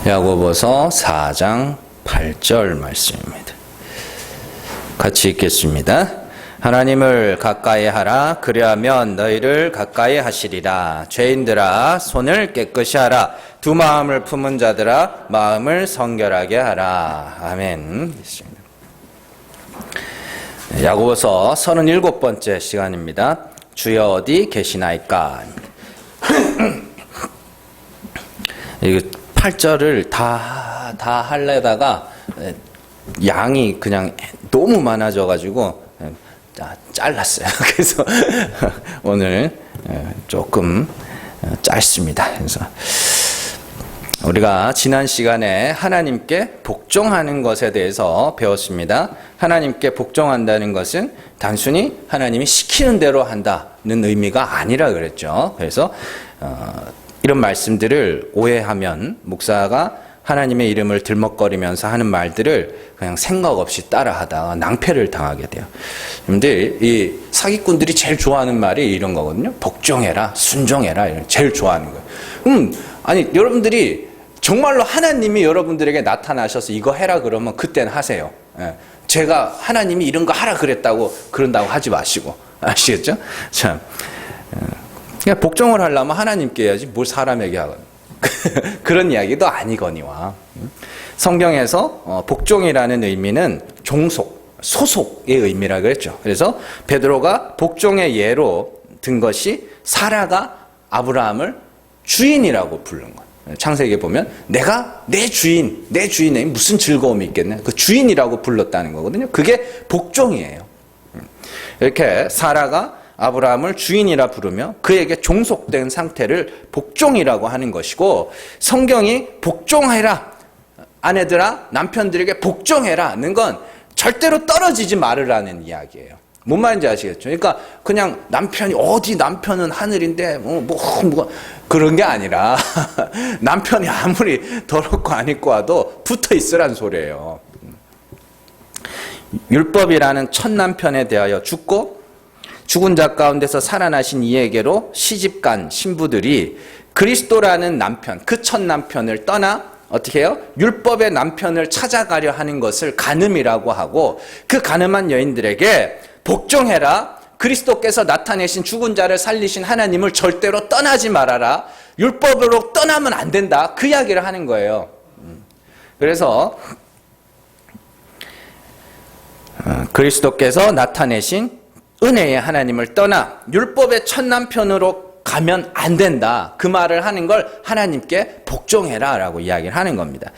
야고보서 4장 8절 말씀입니다. 같이 읽겠습니다. 하나님을 가까이 하라. 그리하면 너희를 가까이 하시리라. 죄인들아 손을 깨끗이 하라. 두 마음을 품은 자들아 마음을 성결하게 하라. 아멘. 야고보서 37번째 시간입니다. 주여 어디 계시나이까. 이거 8절을 다 하려다가 양이 그냥 너무 많아져가지고 잘랐어요. 그래서 오늘 조금 짧습니다. 그래서 우리가 지난 시간에 하나님께 복종하는 것에 대해서 배웠습니다. 하나님께 복종한다는 것은 단순히 하나님이 시키는 대로 한다는 의미가 아니라 그랬죠. 그래서 이런 말씀들을 오해하면 목사가 하나님의 이름을 들먹거리면서 하는 말들을 그냥 생각 없이 따라하다가 낭패를 당하게 돼요. 여러분들, 이 사기꾼들이 제일 좋아하는 말이 이런 거거든요. 복종해라, 순종해라, 이런 제일 좋아하는 거예요. 아니 여러분들이 정말로 하나님이 여러분들에게 나타나셔서 이거 해라 그러면 그때는 하세요. 제가 하나님이 이런 거 하라 그랬다고 그런다고 하지 마시고, 아시겠죠? 참. 그냥 복종을 하려면 하나님께 해야지 뭘 사람에게 하거든. 그런 이야기도 아니거니와. 성경에서 복종이라는 의미는 종속, 소속의 의미라 그랬죠. 그래서 베드로가 복종의 예로 든 것이 사라가 아브라함을 주인이라고 부른 거예요. 창세기에 보면 내가 내 주인에 무슨 즐거움이 있겠네. 그 주인이라고 불렀다는 거거든요. 그게 복종이에요. 이렇게 사라가 아브라함을 주인이라 부르며 그에게 종속된 상태를 복종이라고 하는 것이고, 성경이 복종해라, 아내들아 남편들에게 복종해라는 건 절대로 떨어지지 말으라는 이야기예요. 뭔 말인지 아시겠죠? 그러니까 그냥 남편이 어디 남편은 하늘인데 뭐 그런 게 아니라 남편이 아무리 더럽고 안 입고 와도 붙어 있으란 소리예요. 율법이라는 첫 남편에 대하여 죽고 죽은 자 가운데서 살아나신 이에게로 시집간 신부들이 그리스도라는 남편, 그 첫 남편을 떠나 어떻게 해요? 율법의 남편을 찾아가려 하는 것을 간음이라고 하고, 그 간음한 여인들에게 복종해라, 그리스도께서 나타내신 죽은 자를 살리신 하나님을 절대로 떠나지 말아라, 율법으로 떠나면 안 된다, 그 이야기를 하는 거예요. 그래서 그리스도께서 나타내신 은혜의 하나님을 떠나 율법의 첫 남편으로 가면 안 된다, 그 말을 하는 걸 하나님께 복종해라 라고 이야기를 하는 겁니다.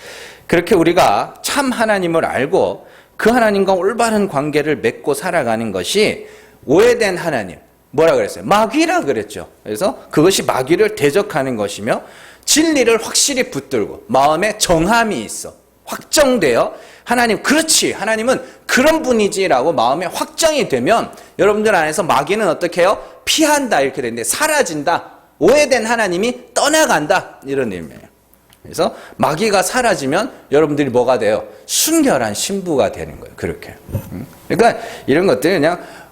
그렇게 우리가 참 하나님을 알고 그 하나님과 올바른 관계를 맺고 살아가는 것이 오해된 하나님, 뭐라 그랬어요? 마귀라 그랬죠. 그래서 그것이 마귀를 대적하는 것이며, 진리를 확실히 붙들고 마음에 정함이 있어 확정되어 하나님, 그렇지, 하나님은 그런 분이지라고 마음에 확정이 되면 여러분들 안에서 마귀는 어떻게 해요? 피한다, 이렇게 되는데 사라진다, 오해된 하나님이 떠나간다, 이런 의미예요. 그래서 마귀가 사라지면 여러분들이 뭐가 돼요? 순결한 신부가 되는 거예요. 그렇게. 그러니까 이런 것들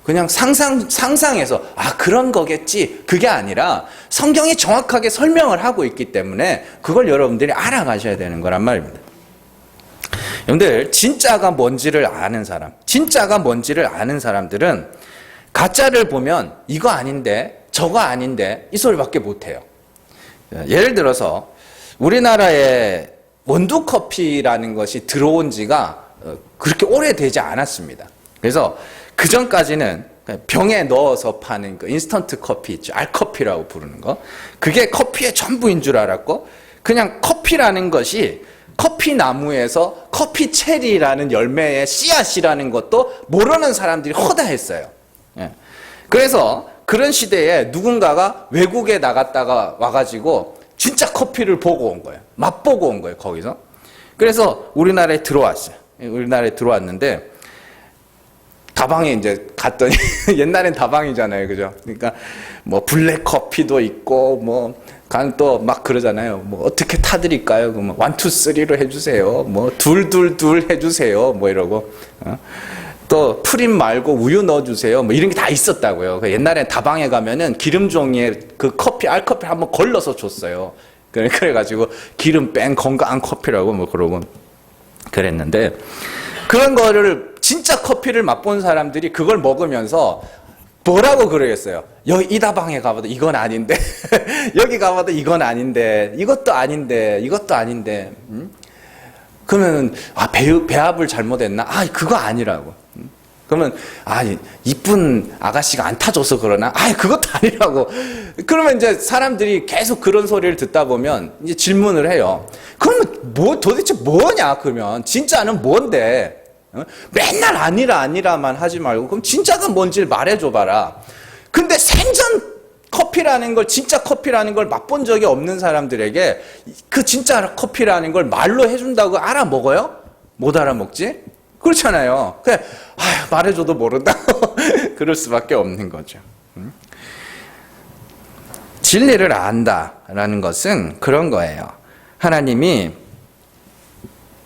그냥 상상해서 그런 거겠지, 그게 아니라 성경이 정확하게 설명을 하고 있기 때문에 그걸 여러분들이 알아가셔야 되는 거란 말입니다. 여러분들, 진짜가 뭔지를 아는 사람들은 가짜를 보면 이거 아닌데 저거 아닌데 이 소리밖에 못해요. 예를 들어서 우리나라에 원두커피라는 것이 들어온 지가 그렇게 오래되지 않았습니다. 그래서 그 전까지는 병에 넣어서 파는 그 인스턴트 커피 있죠. 알커피라고 부르는 거. 그게 커피의 전부인 줄 알았고, 그냥 커피라는 것이 커피 나무에서 커피 체리라는 열매의 씨앗이라는 것도 모르는 사람들이 허다했어요. 그래서 그런 시대에 누군가가 외국에 나갔다가 와가지고 진짜 커피를 보고 온 거예요. 맛보고 온 거예요, 거기서. 그래서 우리나라에 들어왔어요. 우리나라에 들어왔는데 다방에 이제 갔더니 옛날엔 다방이잖아요, 그죠? 그러니까 뭐 블랙 커피도 있고 뭐 또 막 그러잖아요. 뭐 어떻게 타드릴까요? 그러면 1, 2, 3로 해주세요. 뭐 둘 해주세요. 뭐 이러고 또 프림 말고 우유 넣어주세요. 뭐 이런 게 다 있었다고요. 옛날엔 다방에 가면은 기름 종이에 그 커피, 알커피 한번 걸러서 줬어요. 그래가지고 기름 뺀 건강한 커피라고 뭐 그러고 그랬는데, 그런 거를 진짜 커피를 맛본 사람들이 그걸 먹으면서 뭐라고 그러겠어요? 여기 이 다방에 가봐도 이건 아닌데 여기 가봐도 이건 아닌데 이것도 아닌데 이것도 아닌데 그러면 배합을 잘못했나? 그거 아니라고. 그러면 이쁜 아가씨가 안 타줘서 그러나? 그것도 아니라고. 그러면 이제 사람들이 계속 그런 소리를 듣다 보면 이제 질문을 해요. 그러면 도대체 뭐냐? 그러면 진짜는 뭔데? 맨날 아니라만 하지 말고 그럼 진짜가 뭔지를 말해줘봐라. 근데 생전 커피라는 걸, 진짜 커피라는 걸 맛본 적이 없는 사람들에게 그 진짜 커피라는 걸 말로 해준다고 알아먹어요? 못 알아먹지? 그렇잖아요. 그냥 말해줘도 모른다고 그럴 수밖에 없는 거죠. 진리를 안다라는 것은 그런 거예요. 하나님이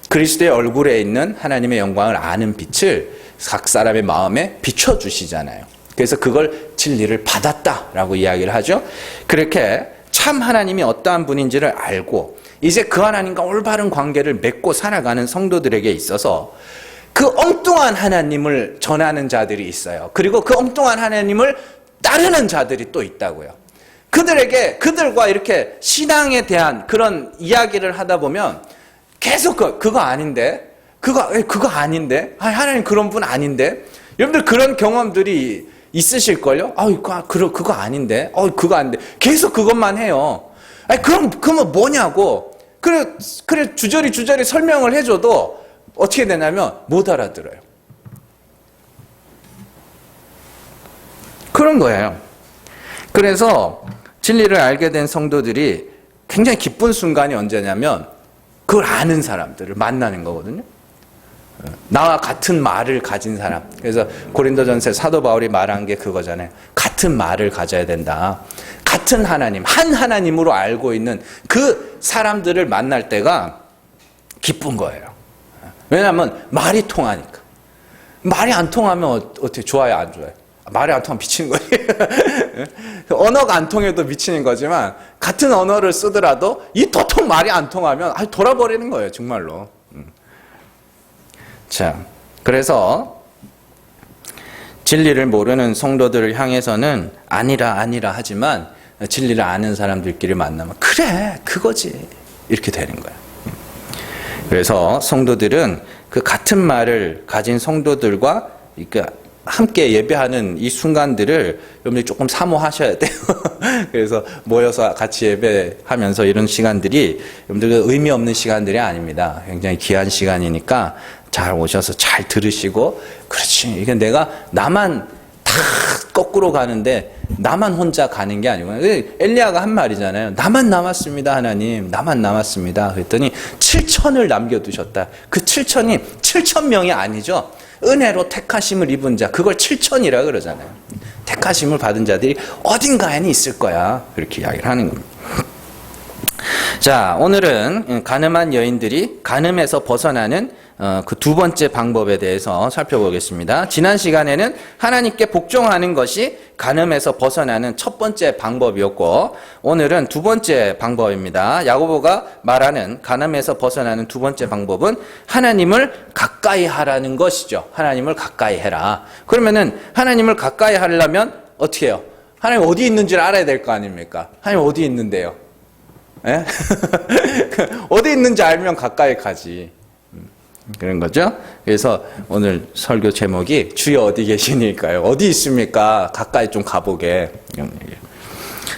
그리스도의 얼굴에 있는 하나님의 영광을 아는 빛을 각 사람의 마음에 비춰주시잖아요. 그래서 그걸 진리를 받았다라고 이야기를 하죠. 그렇게 참 하나님이 어떠한 분인지를 알고 이제 그 하나님과 올바른 관계를 맺고 살아가는 성도들에게 있어서 그 엉뚱한 하나님을 전하는 자들이 있어요. 그리고 그 엉뚱한 하나님을 따르는 자들이 또 있다고요. 그들과 이렇게 신앙에 대한 그런 이야기를 하다 보면 계속 그거 아닌데? 그거 아닌데? 하나님 그런 분 아닌데? 여러분들 그런 경험들이 있으실걸요? 그거 아닌데? 그거 아닌데? 계속 그것만 해요. 그러면 뭐냐고. 그래, 주저리 설명을 해줘도 어떻게 되냐면 못 알아들어요. 그런 거예요. 그래서 진리를 알게 된 성도들이 굉장히 기쁜 순간이 언제냐면 그걸 아는 사람들을 만나는 거거든요. 나와 같은 말을 가진 사람. 그래서 고린도전서 사도 바울이 말한 게 그거잖아요. 같은 말을 가져야 된다. 같은 하나님, 한 하나님으로 알고 있는 그 사람들을 만날 때가 기쁜 거예요. 왜냐하면 말이 통하니까. 말이 안 통하면 어떻게 좋아요, 안 좋아요? 말이 안 통하면 미치는 거예요. 언어가 안 통해도 미치는 거지만 같은 언어를 쓰더라도 이 도통 말이 안 통하면 돌아버리는 거예요, 정말로. 자, 그래서 진리를 모르는 성도들을 향해서는 아니라 하지만 진리를 아는 사람들끼리 만나면 그래, 그거지. 이렇게 되는 거예요. 그래서 성도들은 그 같은 말을 가진 성도들과 함께 예배하는 이 순간들을 여러분들이 조금 사모하셔야 돼요. 그래서 모여서 같이 예배하면서 이런 시간들이 여러분들 의미 없는 시간들이 아닙니다. 굉장히 귀한 시간이니까 잘 오셔서 잘 들으시고, 그렇지, 이게 나만 다 거꾸로 가는데 나만 혼자 가는 게 아니고, 엘리야가 한 말이잖아요. 나만 남았습니다, 하나님. 나만 남았습니다. 그랬더니 7천을 남겨두셨다. 그 7천이 7,000명이 아니죠. 은혜로 택하심을 입은 자, 그걸 7천이라 그러잖아요. 택하심을 받은 자들이 어딘가에는 있을 거야. 그렇게 이야기를 하는 겁니다. 자, 오늘은 간음한 여인들이 간음에서 벗어나는 그 두 번째 방법에 대해서 살펴보겠습니다. 지난 시간에는 하나님께 복종하는 것이 간음에서 벗어나는 첫 번째 방법이었고, 오늘은 두 번째 방법입니다. 야고보가 말하는 간음에서 벗어나는 두 번째 방법은 하나님을 가까이 하라는 것이죠. 하나님을 가까이 해라. 그러면은 하나님을 가까이 하려면 어떻게 해요? 하나님 어디 있는지를 알아야 될 거 아닙니까? 하나님 어디 있는데요? 예? 어디 있는지 알면 가까이 가지. 그런 거죠. 그래서 오늘 설교 제목이 주여 어디 계시니까요. 어디 있습니까? 가까이 좀 가보게.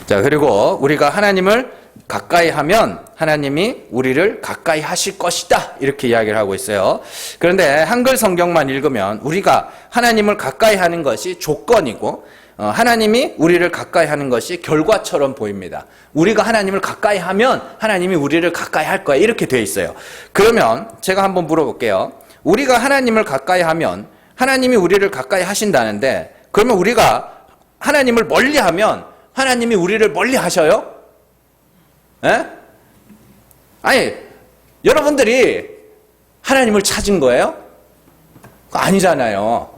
자, 그리고 우리가 하나님을 가까이 하면 하나님이 우리를 가까이 하실 것이다. 이렇게 이야기를 하고 있어요. 그런데 한글 성경만 읽으면 우리가 하나님을 가까이 하는 것이 조건이고, 하나님이 우리를 가까이 하는 것이 결과처럼 보입니다. 우리가 하나님을 가까이 하면 하나님이 우리를 가까이 할 거야. 이렇게 돼 있어요. 그러면 제가 한번 물어볼게요. 우리가 하나님을 가까이 하면 하나님이 우리를 가까이 하신다는데, 그러면 우리가 하나님을 멀리 하면 하나님이 우리를 멀리 하셔요? 예? 아니, 여러분들이 하나님을 찾은 거예요? 아니잖아요.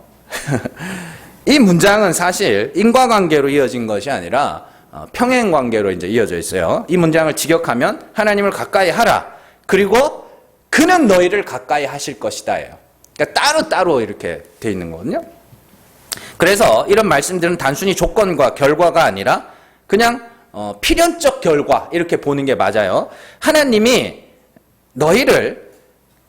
이 문장은 사실 인과관계로 이어진 것이 아니라 평행 관계로 이제 이어져 있어요. 이 문장을 직역하면 하나님을 가까이 하라. 그리고 그는 너희를 가까이 하실 것이다예요. 그러니까 따로따로 이렇게 돼 있는 거거든요. 그래서 이런 말씀들은 단순히 조건과 결과가 아니라 그냥 필연적 결과 이렇게 보는 게 맞아요. 하나님이 너희를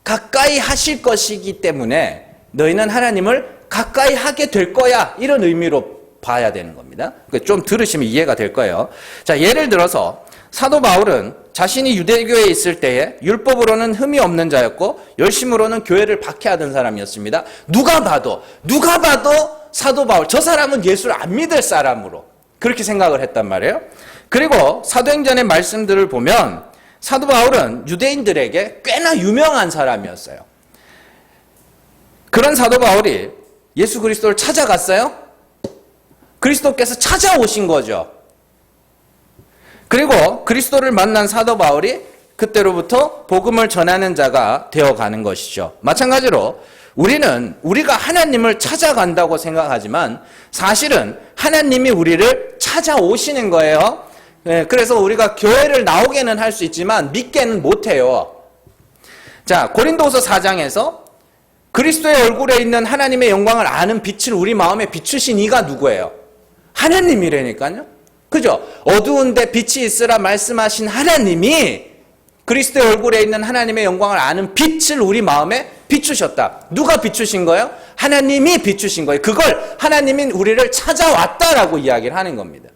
가까이 하실 것이기 때문에 너희는 하나님을 가까이 하게 될 거야. 이런 의미로 봐야 되는 겁니다. 좀 들으시면 이해가 될 거예요. 자, 예를 들어서 사도 바울은 자신이 유대교에 있을 때에 율법으로는 흠이 없는 자였고 열심으로는 교회를 박해하던 사람이었습니다. 누가 봐도 사도 바울, 저 사람은 예수를 안 믿을 사람으로 그렇게 생각을 했단 말이에요. 그리고 사도행전의 말씀들을 보면 사도 바울은 유대인들에게 꽤나 유명한 사람이었어요. 그런 사도 바울이 예수 그리스도를 찾아갔어요. 그리스도께서 찾아오신 거죠. 그리고 그리스도를 만난 사도 바울이 그때로부터 복음을 전하는 자가 되어가는 것이죠. 마찬가지로 우리가 하나님을 찾아간다고 생각하지만 사실은 하나님이 우리를 찾아오시는 거예요. 그래서 우리가 교회를 나오게는 할 수 있지만 믿게는 못해요. 자, 고린도후서 4장에서 그리스도의 얼굴에 있는 하나님의 영광을 아는 빛을 우리 마음에 비추신 이가 누구예요? 하나님이라니까요. 그죠? 어두운데 빛이 있으라 말씀하신 하나님이 그리스도의 얼굴에 있는 하나님의 영광을 아는 빛을 우리 마음에 비추셨다. 누가 비추신 거예요? 하나님이 비추신 거예요. 그걸 하나님이 우리를 찾아왔다라고 이야기를 하는 겁니다.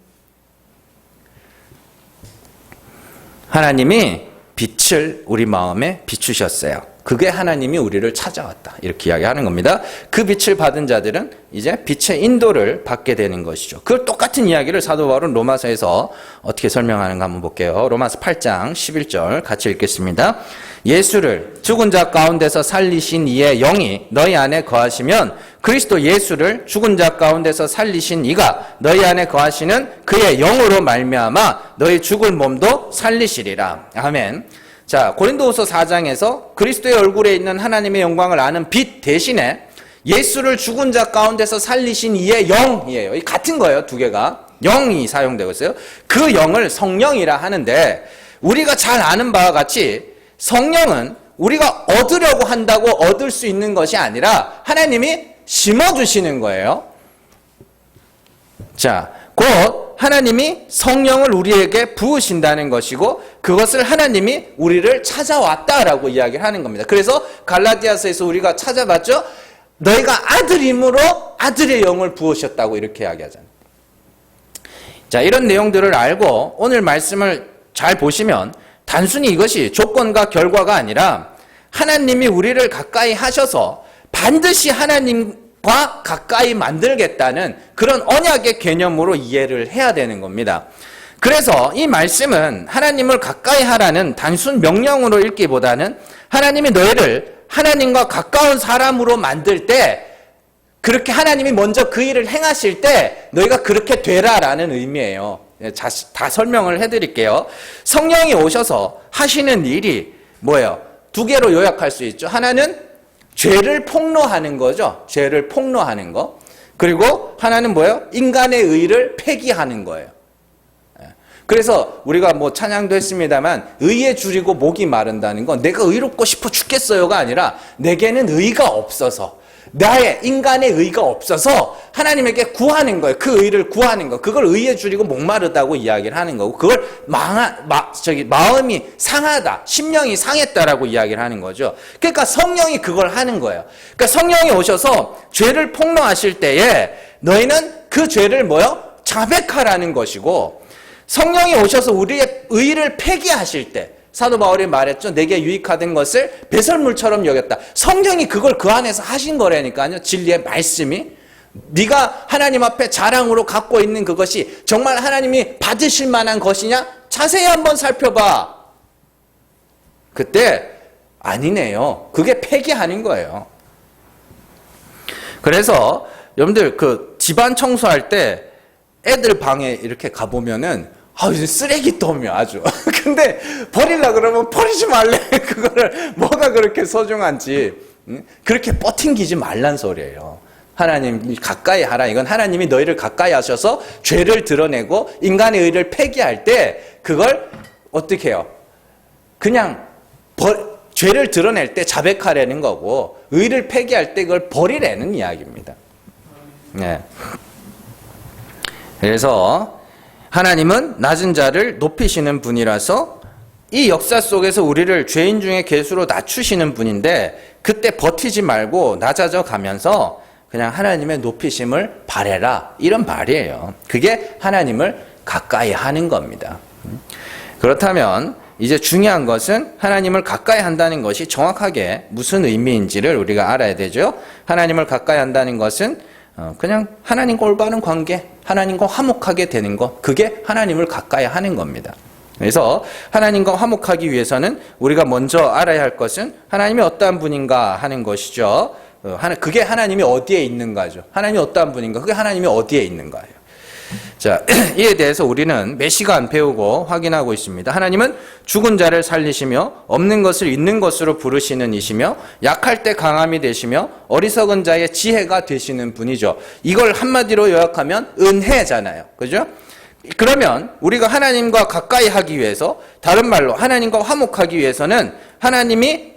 하나님이 빛을 우리 마음에 비추셨어요. 그게 하나님이 우리를 찾아왔다. 이렇게 이야기하는 겁니다. 그 빛을 받은 자들은 이제 빛의 인도를 받게 되는 것이죠. 그 똑같은 이야기를 사도 바울은 로마서에서 어떻게 설명하는가 한번 볼게요. 로마서 8장 11절 같이 읽겠습니다. 예수를 죽은 자 가운데서 살리신 이의 영이 너희 안에 거하시면 그리스도 예수를 죽은 자 가운데서 살리신 이가 너희 안에 거하시는 그의 영으로 말미암아 너희 죽을 몸도 살리시리라. 아멘. 자, 고린도후서 4장에서 그리스도의 얼굴에 있는 하나님의 영광을 아는 빛 대신에 예수를 죽은 자 가운데서 살리신 이의 영이에요. 같은 거예요, 두 개가. 영이 사용되고 있어요. 그 영을 성령이라 하는데 우리가 잘 아는 바와 같이 성령은 우리가 얻으려고 한다고 얻을 수 있는 것이 아니라 하나님이 심어주시는 거예요. 자, 곧 하나님이 성령을 우리에게 부으신다는 것이고 그것을 하나님이 우리를 찾아왔다라고 이야기를 하는 겁니다. 그래서 갈라디아서에서 우리가 찾아봤죠. 너희가 아들임으로 아들의 영을 부으셨다고 이렇게 이야기하잖아요. 자, 이런 내용들을 알고 오늘 말씀을 잘 보시면 단순히 이것이 조건과 결과가 아니라 하나님이 우리를 가까이 하셔서 반드시 하나님과 가까이 만들겠다는 그런 언약의 개념으로 이해를 해야 되는 겁니다. 그래서 이 말씀은 하나님을 가까이 하라는 단순 명령으로 읽기보다는 하나님이 너희를 하나님과 가까운 사람으로 만들 때 그렇게 하나님이 먼저 그 일을 행하실 때 너희가 그렇게 되라라는 의미예요. 다 설명을 해드릴게요. 성령이 오셔서 하시는 일이 뭐예요? 두 개로 요약할 수 있죠. 하나는 죄를 폭로하는 거죠. 죄를 폭로하는 거. 그리고 하나는 뭐예요? 인간의 의를 폐기하는 거예요. 그래서 우리가 뭐 찬양도 했습니다만 의에 줄이고 목이 마른다는 건 내가 의롭고 싶어 죽겠어요가 아니라 내게는 의가 없어서 나의 인간의 의가 없어서 하나님에게 구하는 거예요. 그 의를 구하는 거. 그걸 의에 줄이고 목마르다고 이야기를 하는 거고 그걸 마음이 상하다. 심령이 상했다라고 이야기를 하는 거죠. 그러니까 성령이 그걸 하는 거예요. 그러니까 성령이 오셔서 죄를 폭로하실 때에 너희는 그 죄를 뭐요? 자백하라는 것이고 성령이 오셔서 우리의 의를 폐기하실 때 사도 바울이 말했죠. 내게 유익하던 것을 배설물처럼 여겼다. 성령이 그걸 그 안에서 하신 거라니까요. 진리의 말씀이. 네가 하나님 앞에 자랑으로 갖고 있는 그것이 정말 하나님이 받으실 만한 것이냐? 자세히 한번 살펴봐. 그때 아니네요. 그게 폐기하는 거예요. 그래서 여러분들 그 집안 청소할 때 애들 방에 이렇게 가보면은 쓰레기통이야 아주. 근데 버리려고 그러면 버리지 말래. 그거를 뭐가 그렇게 소중한지 그렇게 뻗팅기지 말란 소리예요. 하나님 가까이 하라. 이건 하나님이 너희를 가까이 하셔서 죄를 드러내고 인간의 의를 폐기할 때 그걸 어떻게 해요? 그냥 죄를 드러낼 때 자백하라는 거고 의를 폐기할 때 그걸 버리라는 이야기입니다. 네. 그래서 하나님은 낮은 자를 높이시는 분이라서 이 역사 속에서 우리를 죄인 중에 괴수로 낮추시는 분인데 그때 버티지 말고 낮아져 가면서 그냥 하나님의 높이심을 바라라 이런 말이에요. 그게 하나님을 가까이 하는 겁니다. 그렇다면 이제 중요한 것은 하나님을 가까이 한다는 것이 정확하게 무슨 의미인지를 우리가 알아야 되죠. 하나님을 가까이 한다는 것은 그냥 하나님과 올바른 관계, 하나님과 화목하게 되는 것, 그게 하나님을 가까이 하는 겁니다. 그래서 하나님과 화목하기 위해서는 우리가 먼저 알아야 할 것은 하나님이 어떠한 분인가 하는 것이죠. 그게 하나님이 어디에 있는가죠. 하나님이 어떠한 분인가, 그게 하나님이 어디에 있는가예요. 자, 이에 대해서 우리는 몇 시간 배우고 확인하고 있습니다. 하나님은 죽은 자를 살리시며 없는 것을 있는 것으로 부르시는 이시며 약할 때 강함이 되시며 어리석은 자의 지혜가 되시는 분이죠. 이걸 한마디로 요약하면 은혜잖아요. 그죠? 그러면 우리가 하나님과 가까이 하기 위해서, 다른 말로 하나님과 화목하기 위해서는 하나님이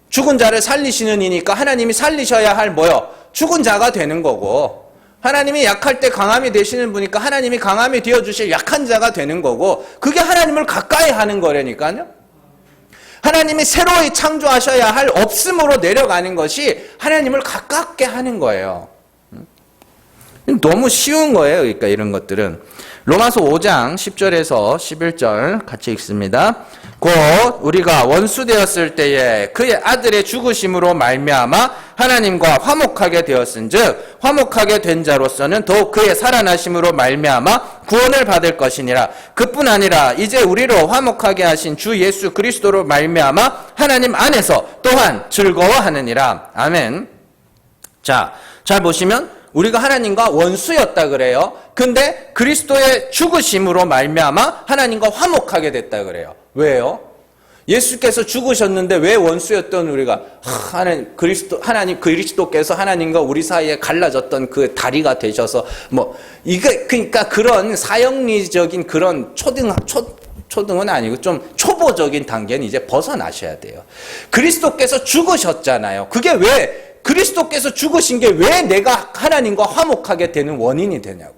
죽은 자를 살리시는 이니까 하나님이 살리셔야 할 뭐요? 죽은 자가 되는 거고, 하나님이 약할 때 강함이 되시는 분이니까 하나님이 강함이 되어주실 약한 자가 되는 거고, 그게 하나님을 가까이 하는 거라니까요. 하나님이 새로이 창조하셔야 할 없음으로 내려가는 것이 하나님을 가깝게 하는 거예요. 너무 쉬운 거예요. 그러니까 이런 것들은. 로마서 5장 10절에서 11절 같이 읽습니다. 곧 우리가 원수 되었을 때에 그의 아들의 죽으심으로 말미암아 하나님과 화목하게 되었은즉 화목하게 된 자로서는 더욱 그의 살아나심으로 말미암아 구원을 받을 것이니라. 그뿐 아니라 이제 우리로 화목하게 하신 주 예수 그리스도로 말미암아 하나님 안에서 또한 즐거워하느니라. 아멘. 자, 잘 보시면 우리가 하나님과 원수였다 그래요. 근데 그리스도의 죽으심으로 말미암아 하나님과 화목하게 됐다 그래요. 왜요? 예수께서 죽으셨는데 왜 원수였던 우리가 하나님 그리스도께서 하나님과 우리 사이에 갈라졌던 그 다리가 되셔서 이게 그러니까 그런 사형리적인 그런 초등은 아니고 좀 초보적인 단계는 이제 벗어나셔야 돼요. 그리스도께서 죽으셨잖아요. 그게 왜 그리스도께서 죽으신 게 왜 내가 하나님과 화목하게 되는 원인이 되냐고.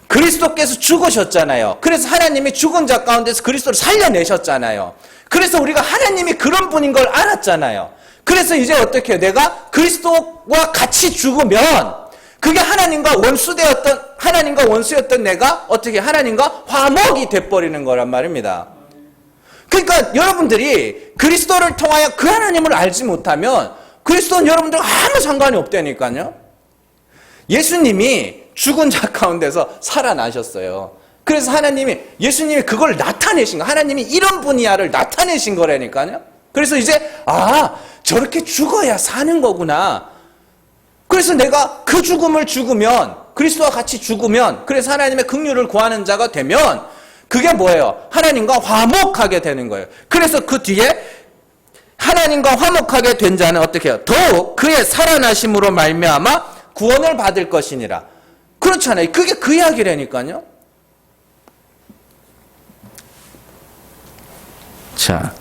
그리스도께서 죽으셨잖아요. 그래서 하나님이 죽은 자 가운데서 그리스도를 살려내셨잖아요. 그래서 우리가 하나님이 그런 분인 걸 알았잖아요. 그래서 이제 어떻게 해요? 내가 그리스도와 같이 죽으면 그게 하나님과 원수였던 내가 어떻게 하나님과 화목이 돼버리는 거란 말입니다. 그러니까 여러분들이 그리스도를 통하여 그 하나님을 알지 못하면 그리스도는 여러분들과 아무 상관이 없다니까요. 예수님이 죽은 자 가운데서 살아나셨어요. 그래서 예수님이 그걸 나타내신 거, 하나님이 이런 분이야를 나타내신 거라니까요. 그래서 이제 저렇게 죽어야 사는 거구나. 그래서 내가 그 죽음을 죽으면, 그리스도와 같이 죽으면, 그래서 하나님의 긍휼을 구하는 자가 되면 그게 뭐예요? 하나님과 화목하게 되는 거예요. 그래서 그 뒤에 하나님과 화목하게 된 자는 어떻게 해요? 더욱 그의 살아나심으로 말미암아 구원을 받을 것이니라. 그렇잖아요. 그게 그 이야기라니까요. 자,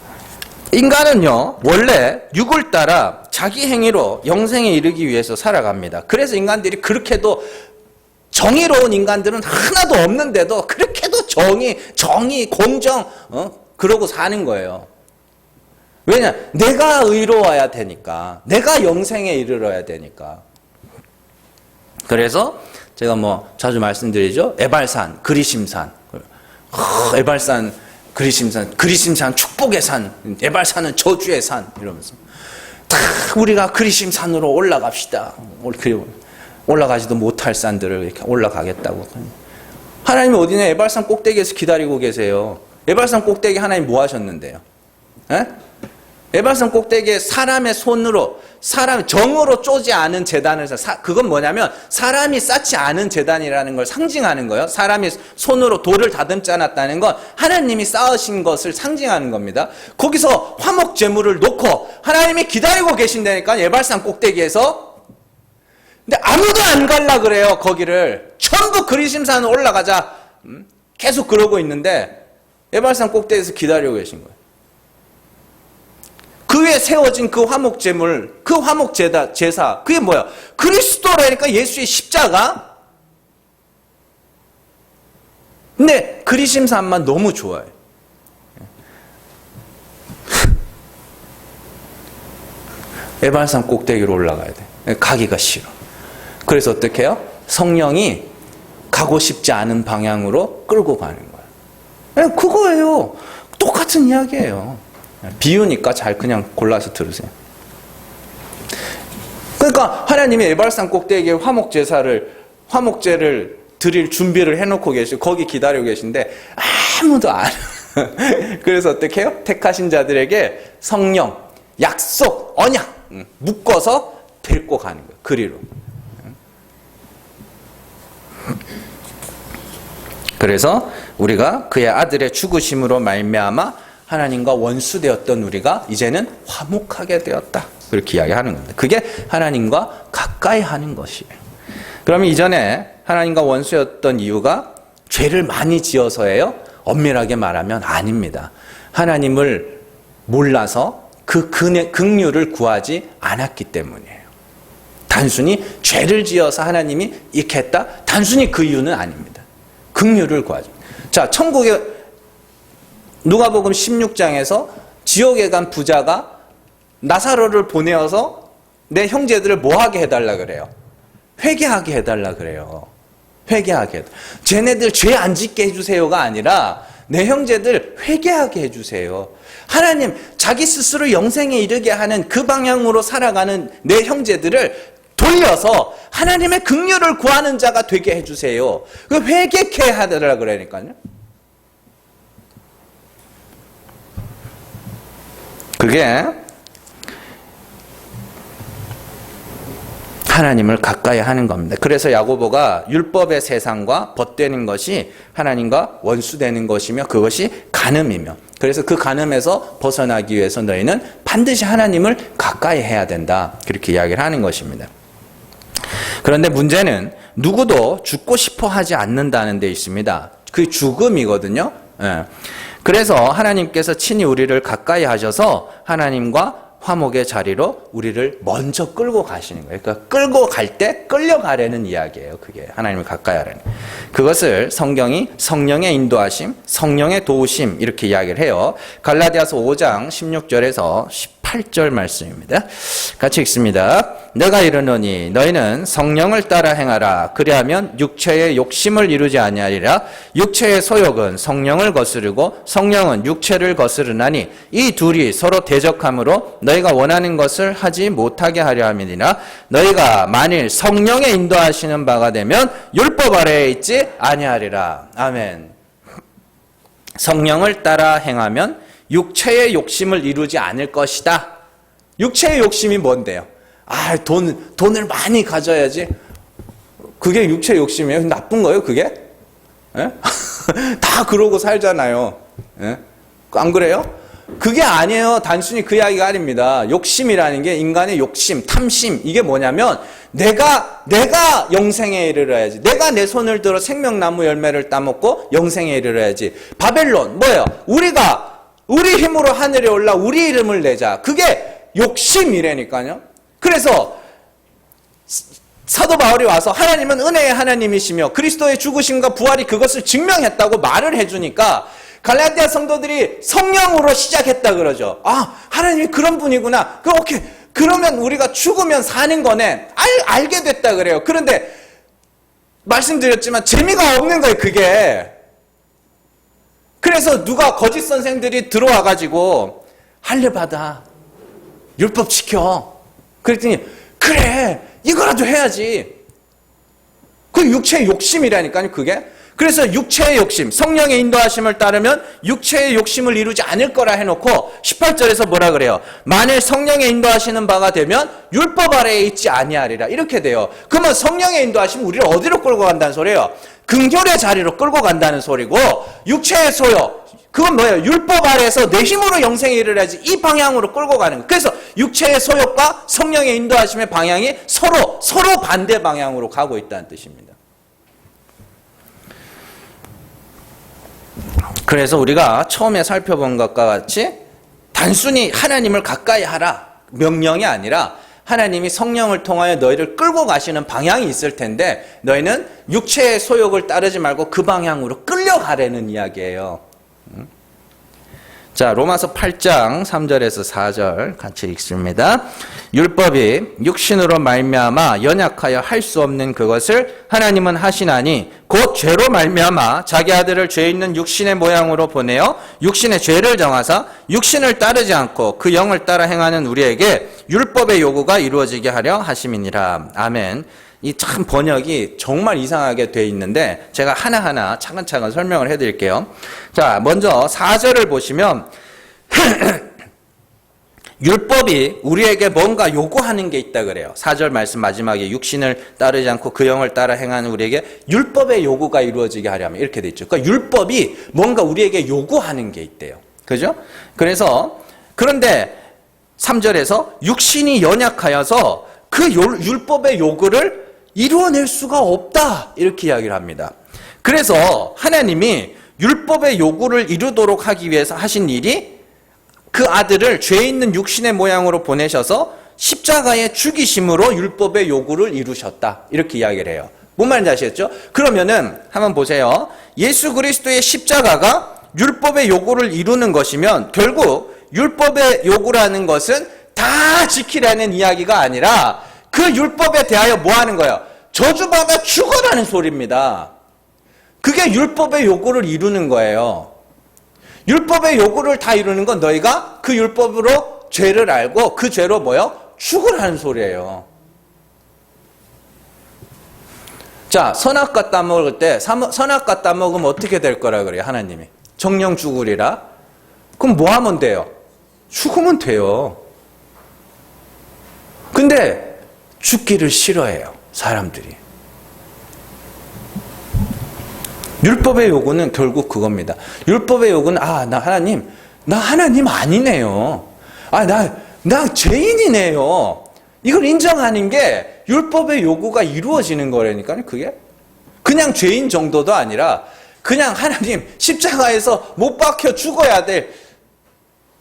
인간은요 원래 육을 따라 자기 행위로 영생에 이르기 위해서 살아갑니다. 그래서 인간들이 그렇게도 정의로운 인간들은 하나도 없는데도 그렇게도 정의, 공정 그러고 사는 거예요. 왜냐? 내가 의로워야 되니까. 내가 영생에 이르러야 되니까. 그래서 제가 자주 말씀드리죠. 에발산, 그리심산. 에발산, 그리심산 축복의 산, 에발산은 저주의 산 이러면서 다 우리가 그리심산으로 올라갑시다. 올라가지도 못할 산들을 이렇게 올라가겠다고. 하나님이 어디냐? 에발산 꼭대기에서 기다리고 계세요. 에발산 꼭대기 하나님 뭐 하셨는데요? 에? 에발산 꼭대기에 사람의 손으로 정으로 쪼지 않은 제단을 그건 뭐냐면 사람이 쌓지 않은 제단이라는 걸 상징하는 거예요. 사람이 손으로 돌을 다듬지 않았다는 건 하나님이 쌓으신 것을 상징하는 겁니다. 거기서 화목 제물을 놓고 하나님이 기다리고 계신다니까. 에발산 꼭대기에서 근데 아무도 안 갈라 그래요, 거기를. 전부 그리심산 올라가자. 계속 그러고 있는데 에발산 꼭대기에서 기다리고 계신 거예요. 그 위에 세워진 그 화목제물, 그 화목제사, 그게 뭐야? 그리스도라니까, 예수의 십자가? 근데 그리심산만 너무 좋아요. 에발산 꼭대기로 올라가야 돼. 가기가 싫어. 그래서 어떻게 해요? 성령이 가고 싶지 않은 방향으로 끌고 가는 거예요. 그거예요. 똑같은 이야기예요. 비유니까 잘 그냥 골라서 들으세요. 그러니까 하나님이 에발산 꼭대기에 화목제를 드릴 준비를 해놓고 계시고 거기 기다리고 계신데 아무도 안 그래서 어떻게 해요? 택하신 자들에게 성령, 약속, 언약 묶어서 데리고 가는 거예요. 그리로. 그래서 우리가 그의 아들의 죽으심으로 말미암아 하나님과 원수되었던 우리가 이제는 화목하게 되었다. 그렇게 이야기하는 겁니다. 그게 하나님과 가까이 하는 것이에요. 그러면 이전에 하나님과 원수였던 이유가 죄를 많이 지어서예요? 엄밀하게 말하면 아닙니다. 하나님을 몰라서 그 긍휼을 구하지 않았기 때문이에요. 단순히 죄를 지어서 하나님이 이렇게 했다? 단순히 그 이유는 아닙니다. 긍휼을 구하죠. 자, 천국에 누가복음 16장에서 지옥에 간 부자가 나사로를 보내어서 내 형제들을 뭐하게 해달라 그래요? 회개하게 해달라 그래요. 회개하게. 쟤네들 죄 안 짓게 해주세요가 아니라 내 형제들 회개하게 해주세요. 하나님, 자기 스스로 영생에 이르게 하는 그 방향으로 살아가는 내 형제들을 돌려서 하나님의 긍휼을 구하는 자가 되게 해주세요. 그 회개케 하더라 그러니까요. 그게 하나님을 가까이 하는 겁니다. 그래서 야고보가 율법의 세상과 벗되는 것이 하나님과 원수되는 것이며 그것이 간음이며, 그래서 그 간음에서 벗어나기 위해서 너희는 반드시 하나님을 가까이 해야 된다. 그렇게 이야기를 하는 것입니다. 그런데 문제는 누구도 죽고 싶어 하지 않는다는 데 있습니다. 그 죽음이거든요. 그래서 하나님께서 친히 우리를 가까이 하셔서 하나님과 화목의 자리로 우리를 먼저 끌고 가시는 거예요. 그러니까 끌고 갈 때 끌려가려는 이야기예요. 그게 하나님을 가까이 하라는. 그것을 성경이 성령의 인도하심, 성령의 도우심 이렇게 이야기를 해요. 갈라디아서 5장 16절에서 18절 말씀입니다. 같이 읽습니다. 내가 이르노니 너희는 성령을 따라 행하라. 그리하면 육체의 욕심을 이루지 아니하리라. 육체의 소욕은 성령을 거스르고 성령은 육체를 거스르나니 이 둘이 서로 대적함으로 너희가 원하는 것을 하지 못하게 하려 함이니라. 너희가 만일 성령의 인도하시는 바가 되면 율법 아래에 있지 아니하리라. 아멘. 성령을 따라 행하면 육체의 욕심을 이루지 않을 것이다. 육체의 욕심이 뭔데요? 돈을 많이 가져야지. 그게 육체의 욕심이에요? 나쁜 거예요, 그게? 다 그러고 살잖아요. 안 그래요? 그게 아니에요. 단순히 그 이야기가 아닙니다. 욕심이라는 게 인간의 욕심, 탐심, 이게 뭐냐면 내가 영생에 이르러야지. 내가 내 손을 들어 생명나무 열매를 따먹고 영생에 이르러야지. 바벨론, 뭐예요? 우리 힘으로 하늘에 올라 우리 이름을 내자. 그게 욕심이라니까요. 그래서 사도 바울이 와서 하나님은 은혜의 하나님이시며 그리스도의 죽으심과 부활이 그것을 증명했다고 말을 해주니까 갈라디아 성도들이 성령으로 시작했다 그러죠. 하나님이 그런 분이구나. 오케이. 그러면 우리가 죽으면 사는 거네. 알게 됐다 그래요. 그런데 말씀드렸지만 재미가 없는 거예요, 그게. 그래서 누가 거짓 선생들이 들어와가지고 할례 받아. 율법 지켜. 그랬더니 그래. 이거라도 해야지. 그 육체의 욕심이라니까요, 그게. 그래서 육체의 욕심, 성령의 인도하심을 따르면 육체의 욕심을 이루지 않을 거라 해놓고 18절에서 뭐라 그래요? 만일 성령의 인도하시는 바가 되면 율법 아래에 있지 아니하리라. 이렇게 돼요. 그러면 성령의 인도하시면 우리를 어디로 끌고 간다는 소리예요? 긍휼의 자리로 끌고 간다는 소리고, 육체의 소욕, 그건 뭐예요? 율법 아래에서 내 힘으로 영생에 이르러야지 이 방향으로 끌고 가는 거예요. 그래서 육체의 소욕과 성령의 인도하심의 방향이 서로 반대 방향으로 가고 있다는 뜻입니다. 그래서 우리가 처음에 살펴본 것과 같이 단순히 하나님을 가까이 하라 명령이 아니라 하나님이 성령을 통하여 너희를 끌고 가시는 방향이 있을 텐데 너희는 육체의 소욕을 따르지 말고 그 방향으로 끌려가라는 이야기예요. 자, 로마서 8장 3절에서 4절 같이 읽습니다. 율법이 육신으로 말미암아 연약하여 할 수 없는 그것을 하나님은 하시나니 곧 죄로 말미암아 자기 아들을 죄 있는 육신의 모양으로 보내어 육신의 죄를 정하사 육신을 따르지 않고 그 영을 따라 행하는 우리에게 율법의 요구가 이루어지게 하려 하심이니라. 아멘. 이 참 번역이 정말 이상하게 돼 있는데 제가 하나하나 차근차근 설명을 해드릴게요. 자, 먼저 4절을 보시면 율법이 우리에게 뭔가 요구하는 게 있다 그래요. 4절 말씀 마지막에 육신을 따르지 않고 그 영을 따라 행하는 우리에게 율법의 요구가 이루어지게 하려면 이렇게 돼 있죠. 그러니까 율법이 뭔가 우리에게 요구하는 게 있대요. 그죠? 그래서 그런데 3절에서 육신이 연약하여서 그 율법의 요구를 이루어낼 수가 없다 이렇게 이야기를 합니다. 그래서 하나님이 율법의 요구를 이루도록 하기 위해서 하신 일이 그 아들을 죄 있는 육신의 모양으로 보내셔서 십자가에 죽이심으로 율법의 요구를 이루셨다 이렇게 이야기를 해요. 뭔 말인지 아시겠죠? 그러면은 한번 보세요. 예수 그리스도의 십자가가 율법의 요구를 이루는 것이면 결국 율법의 요구라는 것은 다 지키라는 이야기가 아니라 그 율법에 대하여 뭐 하는 거예요? 저주받아 죽어라는 소리입니다. 그게 율법의 요구를 이루는 거예요. 율법의 요구를 다 이루는 건 너희가 그 율법으로 죄를 알고 그 죄로 뭐요? 죽으라는 소리예요. 자, 선악과 따먹을 때 선악과 따먹으면 어떻게 될 거라 그래요? 하나님이. 정령 죽으리라. 그럼 뭐 하면 돼요? 죽으면 돼요. 근데 죽기를 싫어해요. 사람들이. 율법의 요구는 결국 그겁니다. 율법의 요구는 나 하나님 아니네요. 나 죄인이네요. 이걸 인정하는 게 율법의 요구가 이루어지는 거라니까요. 그게 그냥 죄인 정도도 아니라 그냥 하나님 십자가에서 못 박혀 죽어야 될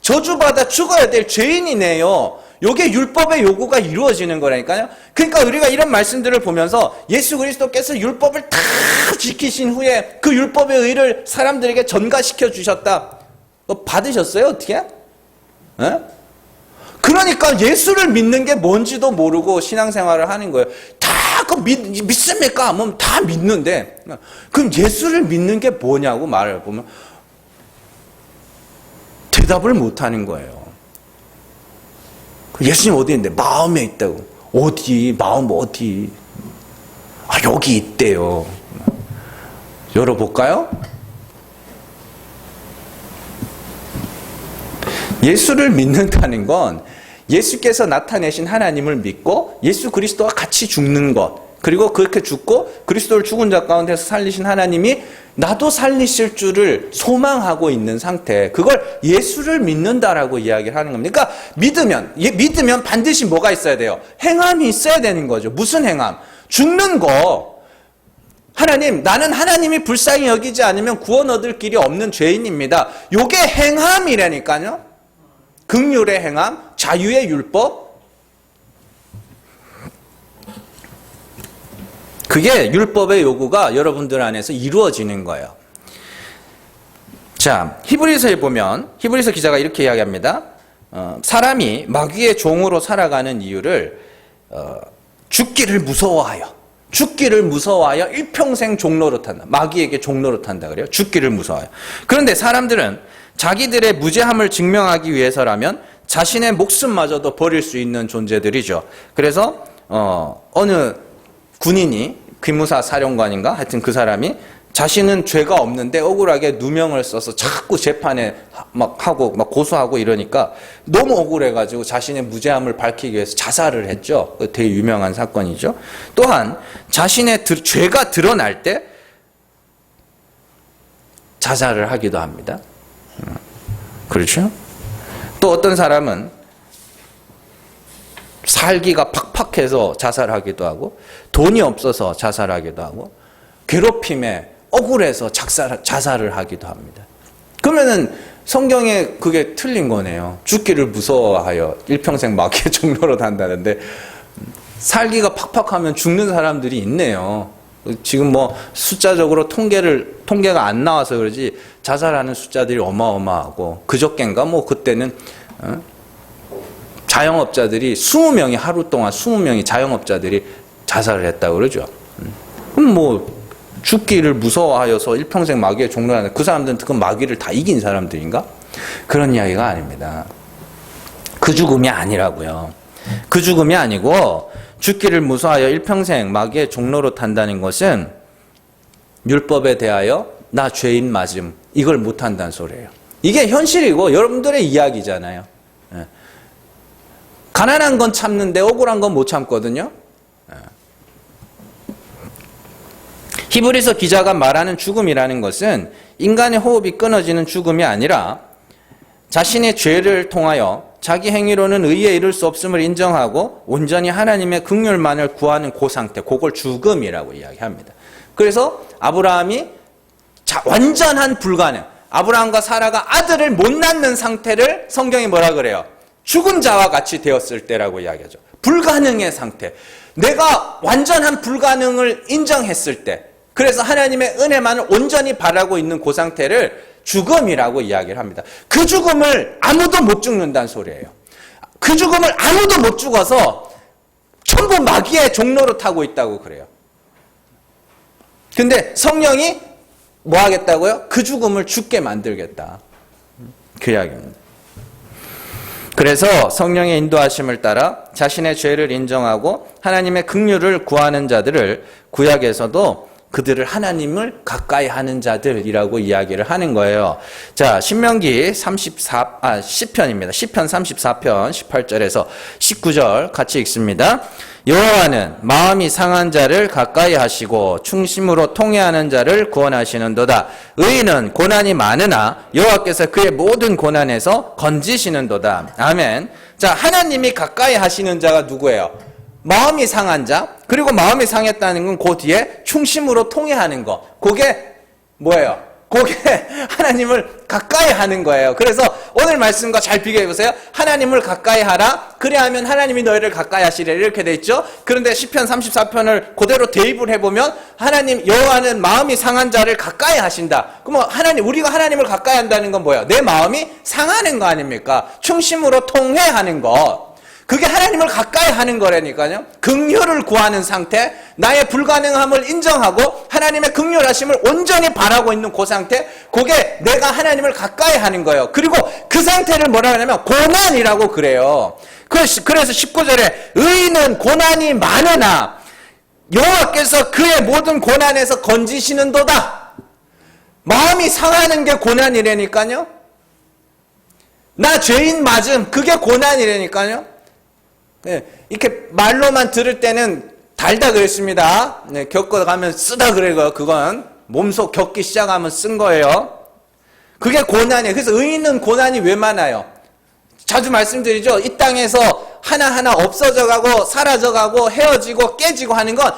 저주받아 죽어야 될 죄인이네요. 이게 율법의 요구가 이루어지는 거라니까요. 그러니까 우리가 이런 말씀들을 보면서 예수 그리스도께서 율법을 다 지키신 후에 그 율법의 의를 사람들에게 전가시켜 주셨다. 받으셨어요? 어떻게? 에? 그러니까 예수를 믿는 게 뭔지도 모르고 신앙생활을 하는 거예요. 다 믿습니까? 하면 다 믿는데 그럼 예수를 믿는 게 뭐냐고 말을 보면 대답을 못하는 거예요. 예수님 어디 있는데? 마음에 있다고. 어디? 마음 어디? 여기 있대요. 열어볼까요? 예수를 믿는다는 건 예수께서 나타내신 하나님을 믿고 예수 그리스도와 같이 죽는 것, 그리고 그렇게 죽고 그리스도를 죽은 자 가운데서 살리신 하나님이 나도 살리실 줄을 소망하고 있는 상태, 그걸 예수를 믿는다라고 이야기를 하는 겁니다. 그러니까 믿으면 반드시 뭐가 있어야 돼요? 행함이 있어야 되는 거죠. 무슨 행함? 죽는 거. 하나님, 나는 하나님이 불쌍히 여기지 않으면 구원 얻을 길이 없는 죄인입니다. 요게 행함이라니까요. 긍휼의 행함, 자유의 율법. 그게 율법의 요구가 여러분들 안에서 이루어지는 거예요. 자, 히브리서에 보면 히브리서 기자가 이렇게 이야기합니다. 사람이 마귀의 종으로 살아가는 이유를 죽기를 무서워하여 일평생 종노릇한다. 마귀에게 종노릇한다 그래요. 죽기를 무서워하여. 그런데 사람들은 자기들의 무죄함을 증명하기 위해서라면 자신의 목숨마저도 버릴 수 있는 존재들이죠. 그래서 어느 군인이 귀무사 사령관인가 하여튼 그 사람이 자신은 죄가 없는데 억울하게 누명을 써서 자꾸 재판에 막 하고 막 고소하고 이러니까 너무 억울해가지고 자신의 무죄함을 밝히기 위해서 자살을 했죠. 되게 유명한 사건이죠. 또한 자신의 죄가 드러날 때 자살을 하기도 합니다. 그렇죠? 또 어떤 사람은 살기가 팍팍해서 자살하기도 하고, 돈이 없어서 자살하기도 하고, 괴롭힘에 억울해서 자살을 하기도 합니다. 그러면은 성경에 그게 틀린 거네요. 죽기를 무서워하여 일평생 마귀의 종로로 단다는데, 살기가 팍팍하면 죽는 사람들이 있네요. 지금 뭐 숫자적으로 통계가 안 나와서 그러지 자살하는 숫자들이 어마어마하고, 그저껜가 뭐 그때는 자영업자들이 20명이 하루 동안 20명이 자영업자들이 자살을 했다고 그러죠. 그럼 뭐 죽기를 무서워하여서 일평생 마귀의 종로라는, 그 사람들은 그 마귀를 다 이긴 사람들인가? 그런 이야기가 아닙니다. 그 죽음이 아니라고요. 그 죽음이 아니고, 죽기를 무서워하여 일평생 마귀의 종로로 탄다는 것은 율법에 대하여 나 죄인 맞음, 이걸 못한다는 소리예요. 이게 현실이고 여러분들의 이야기잖아요. 가난한 건 참는데 억울한 건 못 참거든요. 히브리서 기자가 말하는 죽음이라는 것은 인간의 호흡이 끊어지는 죽음이 아니라 자신의 죄를 통하여 자기 행위로는 의에 이를 수 없음을 인정하고 온전히 하나님의 긍휼만을 구하는 그 상태, 그걸 죽음이라고 이야기합니다. 그래서 아브라함이 완전한 불가능, 아브라함과 사라가 아들을 못 낳는 상태를 성경이 뭐라 그래요? 죽은 자와 같이 되었을 때라고 이야기하죠. 불가능의 상태. 내가 완전한 불가능을 인정했을 때, 그래서 하나님의 은혜만을 온전히 바라고 있는 그 상태를 죽음이라고 이야기를 합니다. 그 죽음을 아무도 못 죽는다는 소리예요. 그 죽음을 아무도 못 죽어서 전부 마귀의 종로로 타고 있다고 그래요. 근데 성령이 뭐 하겠다고요? 그 죽음을 죽게 만들겠다. 그 이야기입니다. 그래서 성령의 인도하심을 따라 자신의 죄를 인정하고 하나님의 긍휼을 구하는 자들을 구약에서도 그들을 하나님을 가까이 하는 자들이라고 이야기를 하는 거예요. 자, 시편입니다. 시편 34편 18절에서 19절 같이 읽습니다. 여호와는 마음이 상한 자를 가까이 하시고 충심으로 통회하는 자를 구원하시는도다. 의인은 고난이 많으나 여호와께서 그의 모든 고난에서 건지시는도다. 아멘. 자, 하나님이 가까이 하시는 자가 누구예요? 마음이 상한 자, 그리고 마음이 상했다는 건 그 뒤에 충심으로 통회하는 거. 그게 뭐예요? 그게 하나님을 가까이 하는 거예요. 그래서 오늘 말씀과 잘 비교해 보세요. 하나님을 가까이 하라. 그래야 하면 하나님이 너희를 가까이 하시래. 이렇게 돼 있죠. 그런데 시편 34편을 그대로 대입을 해보면 하나님 여호와는 마음이 상한 자를 가까이 하신다. 그럼 우리가 하나님을 가까이 한다는 건 뭐예요? 내 마음이 상하는 거 아닙니까? 충심으로 통회하는 거. 그게 하나님을 가까이 하는 거라니까요. 긍휼을 구하는 상태, 나의 불가능함을 인정하고 하나님의 긍휼하심을 온전히 바라고 있는 그 상태, 그게 내가 하나님을 가까이 하는 거예요. 그리고 그 상태를 뭐라고 하냐면 고난이라고 그래요. 그래서 19절에 의인은 고난이 많으나 여호와께서 그의 모든 고난에서 건지시는도다. 마음이 상하는 게 고난이라니까요. 나 죄인 맞음, 그게 고난이라니까요. 이렇게 말로만 들을 때는 달다 그랬습니다. 겪어가면 쓰다 그래요. 그건 몸속 겪기 시작하면 쓴 거예요. 그게 고난이에요. 그래서 의인은 고난이 왜 많아요? 자주 말씀드리죠. 이 땅에서 하나하나 없어져가고 사라져가고 헤어지고 깨지고 하는 건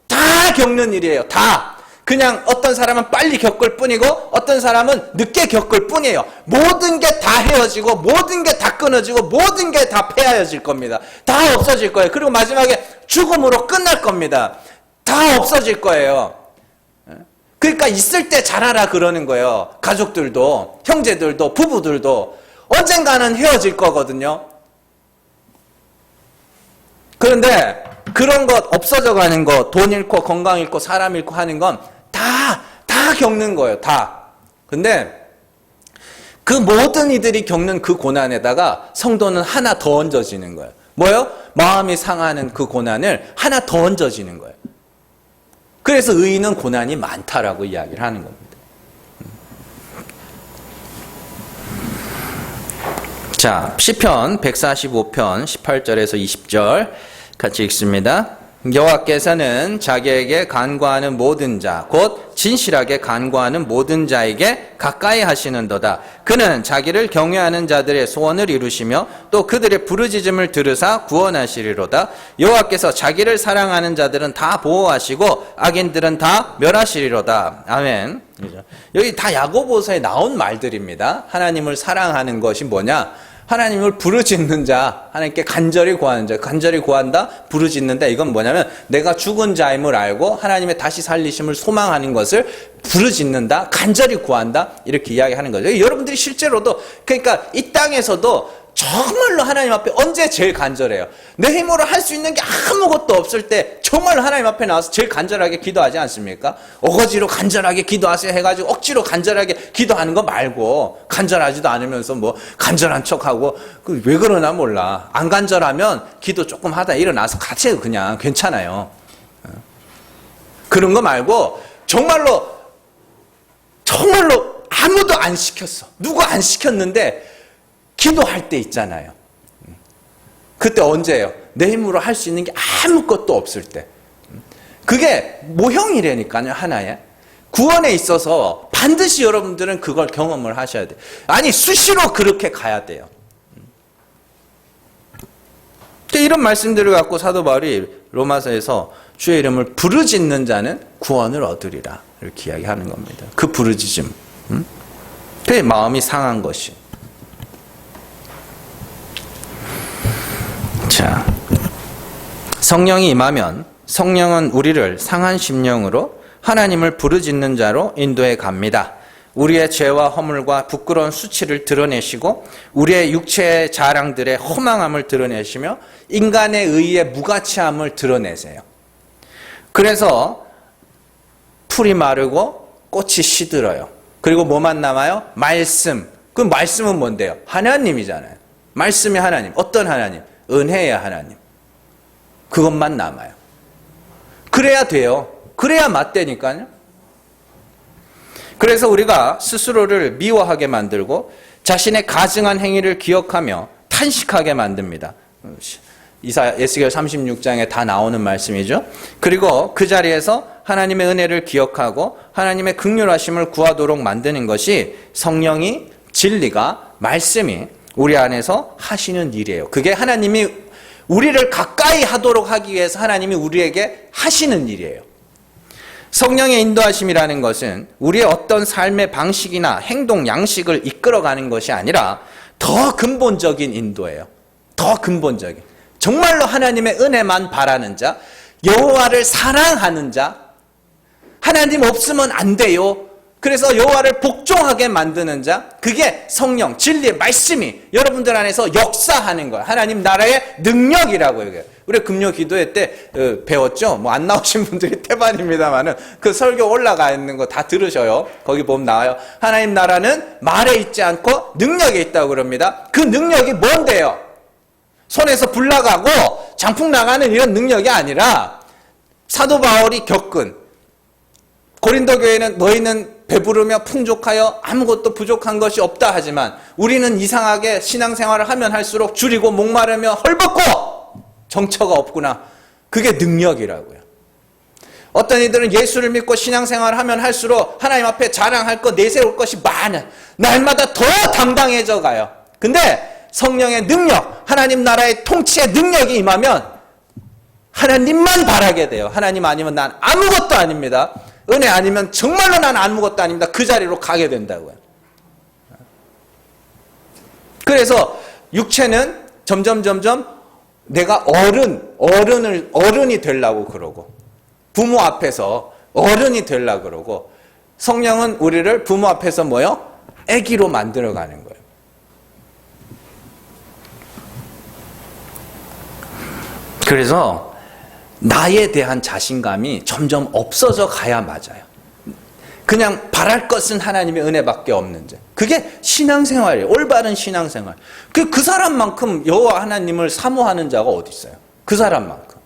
다 겪는 일이에요. 다. 그냥 어떤 사람은 빨리 겪을 뿐이고 어떤 사람은 늦게 겪을 뿐이에요. 모든 게 다 헤어지고 모든 게 다 끊어지고 모든 게 다 폐하여질 겁니다. 다 없어질 거예요. 그리고 마지막에 죽음으로 끝날 겁니다. 다 없어질 거예요. 그러니까 있을 때 잘하라 그러는 거예요. 가족들도, 형제들도, 부부들도 언젠가는 헤어질 거거든요. 그런데 그런 것 없어져 가는 거, 돈 잃고 건강 잃고 사람 잃고 하는 건 다 겪는 거예요. 다. 근데 그 모든 이들이 겪는 그 고난에다가 성도는 하나 더 얹어지는 거예요. 뭐요? 마음이 상하는 그 고난을 하나 더 얹어지는 거예요. 그래서 의인은 고난이 많다라고 이야기를 하는 겁니다. 자, 시편 145편 18절에서 20절 같이 읽습니다. 여호와께서는 자기에게 간구하는 모든 자, 곧 진실하게 간구하는 모든 자에게 가까이 하시는도다. 그는 자기를 경외하는 자들의 소원을 이루시며 또 그들의 부르짖음을 들으사 구원하시리로다. 여호와께서 자기를 사랑하는 자들은 다 보호하시고 악인들은 다 멸하시리로다. 아멘. 여기 다 야고보서에 나온 말들입니다. 하나님을 사랑하는 것이 뭐냐? 하나님을 부르짖는 자, 하나님께 간절히 구하는 자, 간절히 구한다, 부르짖는다. 이건 뭐냐면 내가 죽은 자임을 알고 하나님의 다시 살리심을 소망하는 것을 부르짖는다, 간절히 구한다, 이렇게 이야기하는 거죠. 여러분들이 실제로도, 그러니까 이 땅에서도 정말로 하나님 앞에 언제 제일 간절해요? 내 힘으로 할 수 있는 게 아무것도 없을 때 정말로 하나님 앞에 나와서 제일 간절하게 기도하지 않습니까? 어거지로 간절하게 기도하세요 해가지고 억지로 간절하게 기도하는 거 말고, 간절하지도 않으면서 뭐 간절한 척하고, 왜 그러나 몰라. 안 간절하면 기도 조금 하다 일어나서 같이 해요. 그냥 괜찮아요. 그런 거 말고 정말로 아무도 안 시켰어. 누구 안 시켰는데 기도할 때 있잖아요. 그때 언제예요? 내 힘으로 할 수 있는 게 아무것도 없을 때. 그게 모형이라니까요, 하나의. 구원에 있어서 반드시 여러분들은 그걸 경험을 하셔야 돼요. 아니, 수시로 그렇게 가야 돼요. 이런 말씀들을 갖고 사도 바울이 로마서에서 주의 이름을 부르짖는 자는 구원을 얻으리라, 이렇게 이야기하는 겁니다. 그 부르짖음. 그게 마음이 상한 것이. 자, 성령이 임하면 성령은 우리를 상한 심령으로 하나님을 부르짖는 자로 인도해 갑니다. 우리의 죄와 허물과 부끄러운 수치를 드러내시고 우리의 육체의 자랑들의 허망함을 드러내시며 인간의 의의 무가치함을 드러내세요. 그래서 풀이 마르고 꽃이 시들어요. 그리고 뭐만 남아요? 말씀. 그 말씀은 뭔데요? 하나님이잖아요. 말씀이 하나님. 어떤 하나님? 은혜의 하나님. 그것만 남아요. 그래야 돼요. 그래야 맞다니까요. 그래서 우리가 스스로를 미워하게 만들고 자신의 가증한 행위를 기억하며 탄식하게 만듭니다. 에스겔 36장에 다 나오는 말씀이죠. 그리고 그 자리에서 하나님의 은혜를 기억하고 하나님의 긍휼하심을 구하도록 만드는 것이 성령이, 진리가, 말씀이 우리 안에서 하시는 일이에요. 그게 하나님이 우리를 가까이 하도록 하기 위해서 하나님이 우리에게 하시는 일이에요. 성령의 인도하심이라는 것은 우리의 어떤 삶의 방식이나 행동 양식을 이끌어가는 것이 아니라 더 근본적인 인도예요. 더 근본적인. 정말로 하나님의 은혜만 바라는 자, 여호와를 사랑하는 자, 하나님 없으면 안 돼요. 그래서 여호와를 복종하게 만드는 자, 그게 성령, 진리의 말씀이 여러분들 안에서 역사하는 거예요. 하나님 나라의 능력이라고 얘기해요. 우리 금요 기도회 때 배웠죠? 뭐 안 나오신 분들이 태반입니다만은 그 설교 올라가 있는 거 다 들으셔요. 거기 보면 나와요. 하나님 나라는 말에 있지 않고 능력에 있다고 그럽니다. 그 능력이 뭔데요? 손에서 불 나가고 장풍 나가는 이런 능력이 아니라 사도 바울이 겪은, 고린도 교회는 너희는 배부르며 풍족하여 아무것도 부족한 것이 없다 하지만 우리는 이상하게 신앙생활을 하면 할수록 줄이고 목마르며 헐벗고 정처가 없구나. 그게 능력이라고요. 어떤 이들은 예수를 믿고 신앙생활을 하면 할수록 하나님 앞에 자랑할 것, 내세울 것이 많아. 날마다 더 당당해져 가요. 근데 성령의 능력, 하나님 나라의 통치의 능력이 임하면 하나님만 바라게 돼요. 하나님 아니면 난 아무것도 아닙니다. 은혜 아니면 정말로 난 아무것도 아닙니다. 그 자리로 가게 된다고요. 그래서 육체는 점점 내가 어른이 되려고 그러고, 부모 앞에서 어른이 되려고 그러고, 성령은 우리를 부모 앞에서 뭐요? 아기로 만들어가는 거예요. 그래서 나에 대한 자신감이 점점 없어져 가야 맞아요. 그냥 바랄 것은 하나님의 은혜밖에 없는지. 그게 신앙생활이에요. 올바른 신앙생활. 그 사람만큼 여호와 하나님을 사모하는 자가 어디 있어요? 그 사람만큼.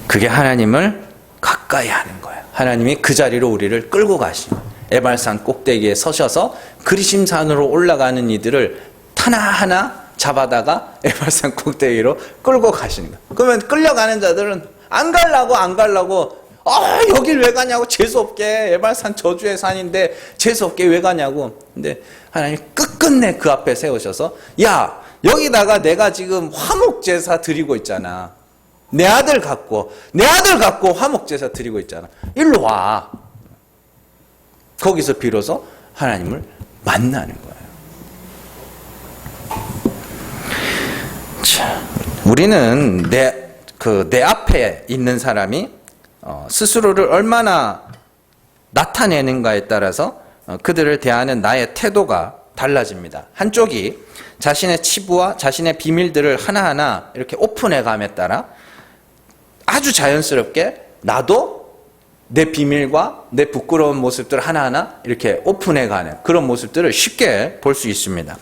그게 하나님을 가까이 하는 거예요. 하나님이 그 자리로 우리를 끌고 가시는, 에발산 꼭대기에 서셔서 그리심산으로 올라가는 이들을 하나하나 잡아다가 에발산 꼭대기로 끌고 가시는 거예요. 그러면 끌려가는 자들은 안 가려고 여길 왜 가냐고, 재수없게, 에발산 저주의 산인데 재수없게 왜 가냐고. 근데 하나님 끝끝내 그 앞에 세우셔서, 야, 여기다가 내가 지금 화목제사 드리고 있잖아. 내 아들 갖고 화목제사 드리고 있잖아. 일로 와. 거기서 비로소 하나님을 만나는 거예요. 자, 우리는 내 앞에 있는 사람이 스스로를 얼마나 나타내는가에 따라서 그들을 대하는 나의 태도가 달라집니다. 한쪽이 자신의 치부와 자신의 비밀들을 하나하나 이렇게 오픈해감에 따라 아주 자연스럽게 나도 내 비밀과 내 부끄러운 모습들 하나하나 이렇게 오픈해가는 그런 모습들을 쉽게 볼 수 있습니다.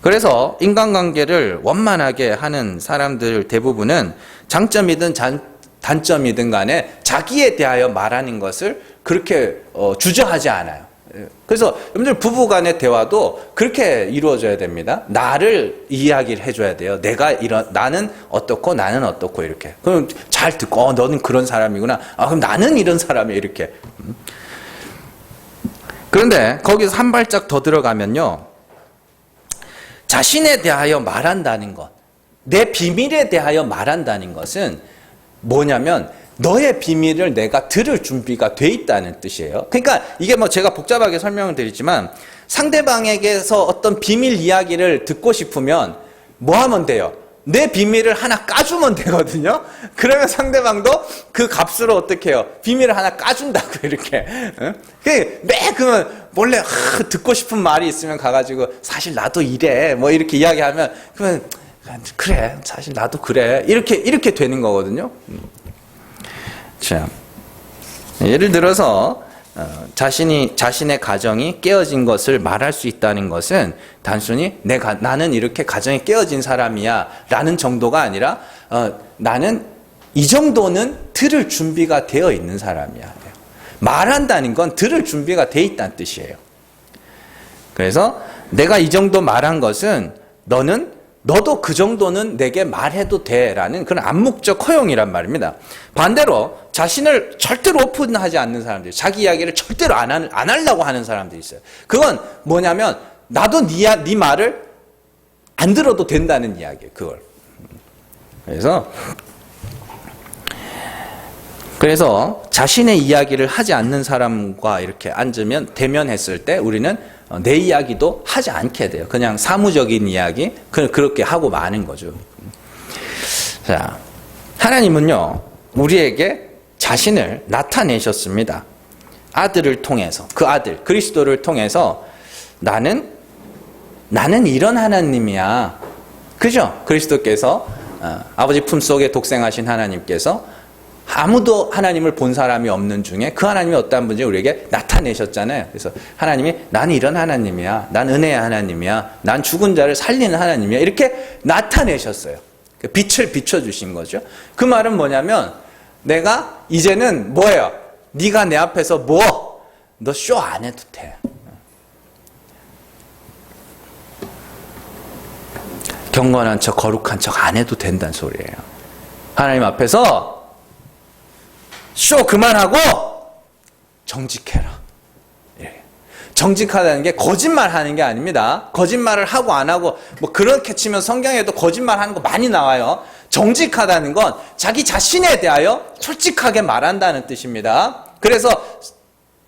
그래서 인간관계를 원만하게 하는 사람들 대부분은 장점이든 단점이든 간에 자기에 대하여 말하는 것을 그렇게 주저하지 않아요. 그래서 여러분들 부부간의 대화도 그렇게 이루어져야 됩니다. 나를 이야기를 해줘야 돼요. 나는 어떻고 나는 어떻고 이렇게. 그럼 잘 듣고 너는 그런 사람이구나. 그럼 나는 이런 사람이야 이렇게. 그런데 거기서 한 발짝 더 들어가면요. 자신에 대하여 말한다는 것, 내 비밀에 대하여 말한다는 것은 뭐냐면 너의 비밀을 내가 들을 준비가 돼 있다는 뜻이에요. 그러니까 이게 제가 복잡하게 설명을 드리지만 상대방에게서 어떤 비밀 이야기를 듣고 싶으면 뭐 하면 돼요? 내 비밀을 하나 까주면 되거든요. 그러면 상대방도 그 값으로 어떻게 해요? 비밀을 하나 까준다고 이렇게. 그러면 몰래 듣고 싶은 말이 있으면 가가지고 사실 나도 이래 이렇게 이야기하면 그러면 그래 사실 나도 그래 이렇게 되는 거거든요. 자, 예를 들어서 자신의 가정이 깨어진 것을 말할 수 있다는 것은 단순히 나는 이렇게 가정이 깨어진 사람이야 라는 정도가 아니라 나는 이 정도는 들을 준비가 되어 있는 사람이야. 말한다는 건 들을 준비가 되어 있다는 뜻이에요. 그래서 내가 이 정도 말한 것은 너도 그 정도는 내게 말해도 돼라는 그런 암묵적 허용이란 말입니다. 반대로 자신을 절대로 오픈하지 않는 사람들, 자기 이야기를 절대로 안 하려고 하는 사람들이 있어요. 그건 뭐냐면 나도 네 말을 안 들어도 된다는 이야기예요. 그걸. 그래서 자신의 이야기를 하지 않는 사람과 이렇게 대면했을 때 우리는 내 이야기도 하지 않게 돼요. 그냥 사무적인 이야기, 그렇게 하고 마는 거죠. 자, 하나님은요, 우리에게 자신을 나타내셨습니다. 아들을 통해서, 그 아들, 그리스도를 통해서 나는 이런 하나님이야. 그죠? 그리스도께서, 아버지 품속에 독생하신 하나님께서 아무도 하나님을 본 사람이 없는 중에 그 하나님이 어떤 분인지 우리에게 나타내셨잖아요. 그래서 하나님이 난 이런 하나님이야. 난 은혜의 하나님이야. 난 죽은 자를 살리는 하나님이야. 이렇게 나타내셨어요. 빛을 비춰주신 거죠. 그 말은 뭐냐면 내가 이제는 뭐예요? 네가 내 앞에서 너 쇼 안 해도 돼. 경건한 척 거룩한 척 안 해도 된다는 소리예요. 하나님 앞에서 쇼 그만하고 정직해라. 예. 정직하다는 게 거짓말하는 게 아닙니다. 거짓말을 하고 안 하고 그렇게 치면 성경에도 거짓말하는 거 많이 나와요. 정직하다는 건 자기 자신에 대하여 솔직하게 말한다는 뜻입니다. 그래서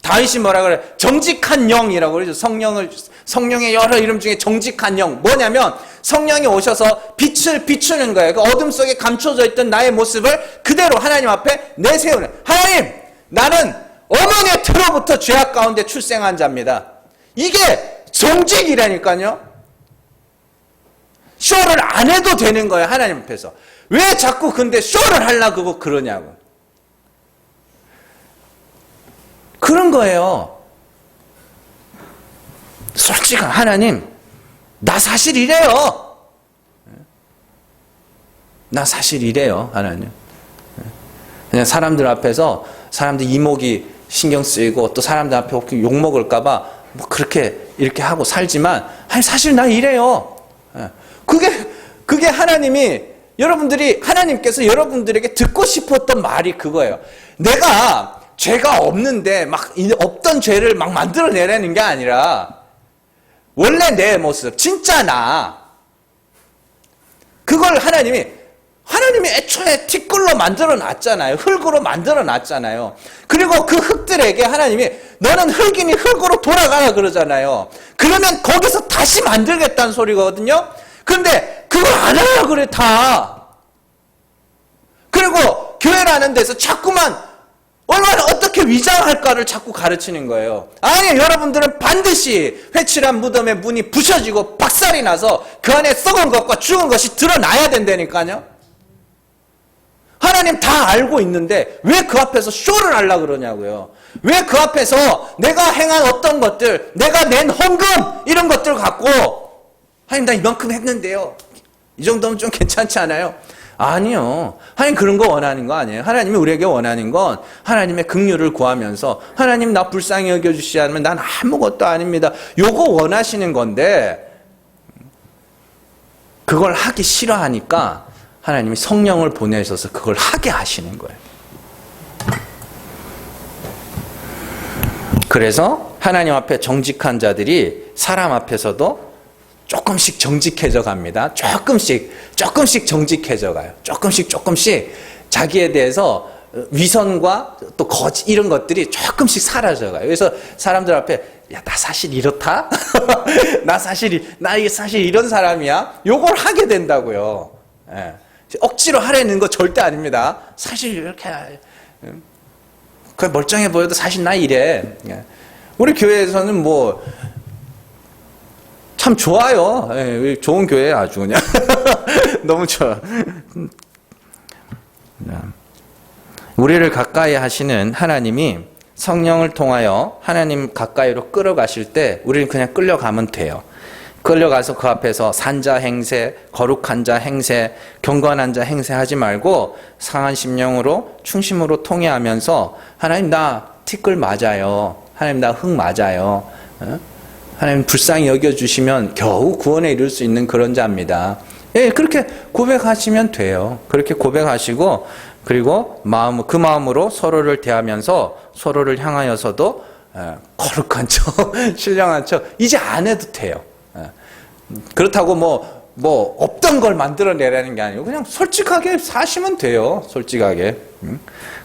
다윗이 뭐라 그래? 정직한 영이라고 그러죠. 성령의 여러 이름 중에 정직한 영. 뭐냐면 성령이 오셔서 빛을 비추는 거예요. 그 어둠 속에 감춰져 있던 나의 모습을 그대로 하나님 앞에 내세우는. 하나님, 나는 어머니의 태로부터 죄악 가운데 출생한 자입니다. 이게 정직이라니까요. 쇼를 안 해도 되는 거예요. 하나님 앞에서. 왜 자꾸 근데 쇼를 하려고 그러냐고. 그런 거예요. 솔직한 하나님, 나 사실 이래요. 나 사실 이래요, 하나님. 그냥 사람들 앞에서 사람들 이목이 신경 쓰이고 또 사람들 앞에 욕 먹을까봐 그렇게 이렇게 하고 살지만 사실 나 이래요. 그게 하나님께서 여러분들에게 듣고 싶었던 말이 그거예요. 내가 죄가 없는데 막 없던 죄를 막 만들어내라는 게 아니라 원래 내 모습, 진짜 그걸 하나님이 애초에 티끌로 만들어 놨잖아요. 흙으로 만들어 놨잖아요. 그리고 그 흙들에게 하나님이 너는 흙이니 흙으로 돌아가라 그러잖아요. 그러면 거기서 다시 만들겠다는 소리거든요. 그런데 그걸 안 하려고 그래, 다. 그리고 교회라는 데서 자꾸만 얼마나 어떻게 위장할까를 자꾸 가르치는 거예요. 아니, 여러분들은 반드시 회칠한 무덤의 문이 부셔지고 박살이 나서 그 안에 썩은 것과 죽은 것이 드러나야 된다니까요. 하나님 다 알고 있는데 왜 그 앞에서 쇼를 하려고 그러냐고요. 왜 그 앞에서 내가 행한 어떤 것들, 내가 낸 헌금 이런 것들 갖고 하나님 나 이만큼 했는데요. 이 정도면 좀 괜찮지 않아요? 아니요. 하나님 그런 거 원하는 거 아니에요. 하나님이 우리에게 원하는 건 하나님의 긍휼을 구하면서 하나님 나 불쌍히 여겨주시지 않으면 난 아무것도 아닙니다. 요거 원하시는 건데 그걸 하기 싫어하니까 하나님이 성령을 보내셔서 그걸 하게 하시는 거예요. 그래서 하나님 앞에 정직한 자들이 사람 앞에서도 조금씩 정직해져 갑니다. 조금씩 정직해져 가요. 조금씩 자기에 대해서 위선과 또 거짓 이런 것들이 조금씩 사라져 가요. 그래서 사람들 앞에 야, 나 사실 이렇다? 나 이게 사실 이런 사람이야? 요걸 하게 된다고요. 예. 억지로 하려는 거 절대 아닙니다. 사실 이렇게 그냥 멀쩡해 보여도 사실 나 이래. 예. 우리 교회에서는 참 좋아요. 예, 좋은 교회 아주 그냥 너무 좋아. 우리를 가까이 하시는 하나님이 성령을 통하여 하나님 가까이로 끌어가실 때 우리는 그냥 끌려가면 돼요. 끌려가서 그 앞에서 산자 행세, 거룩한 자 행세, 경건한 자 행세 하지 말고 상한 심령으로 충심으로 통회하면서 하나님 나 티끌 맞아요. 하나님 나 흙 맞아요. 하나님 불쌍히 여겨주시면 겨우 구원에 이룰 수 있는 그런 자입니다. 예, 그렇게 고백하시면 돼요. 그렇게 고백하시고 그리고 그 마음으로 서로를 대하면서 서로를 향하여서도 거룩한 척, 신령한 척 이제 안 해도 돼요. 그렇다고 없던 걸 만들어내라는 게 아니고 그냥 솔직하게 사시면 돼요. 솔직하게.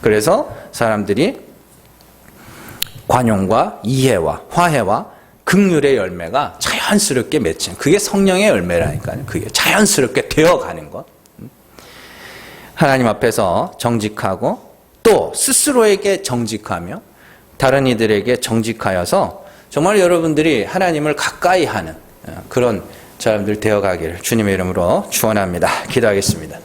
그래서 사람들이 관용과 이해와 화해와 긍휼의 열매가 자연스럽게 맺히는 그게 성령의 열매라니까요. 그게 자연스럽게 되어가는 것. 하나님 앞에서 정직하고 또 스스로에게 정직하며 다른 이들에게 정직하여서 정말 여러분들이 하나님을 가까이 하는 그런 사람들 되어가기를 주님의 이름으로 축원합니다. 기도하겠습니다.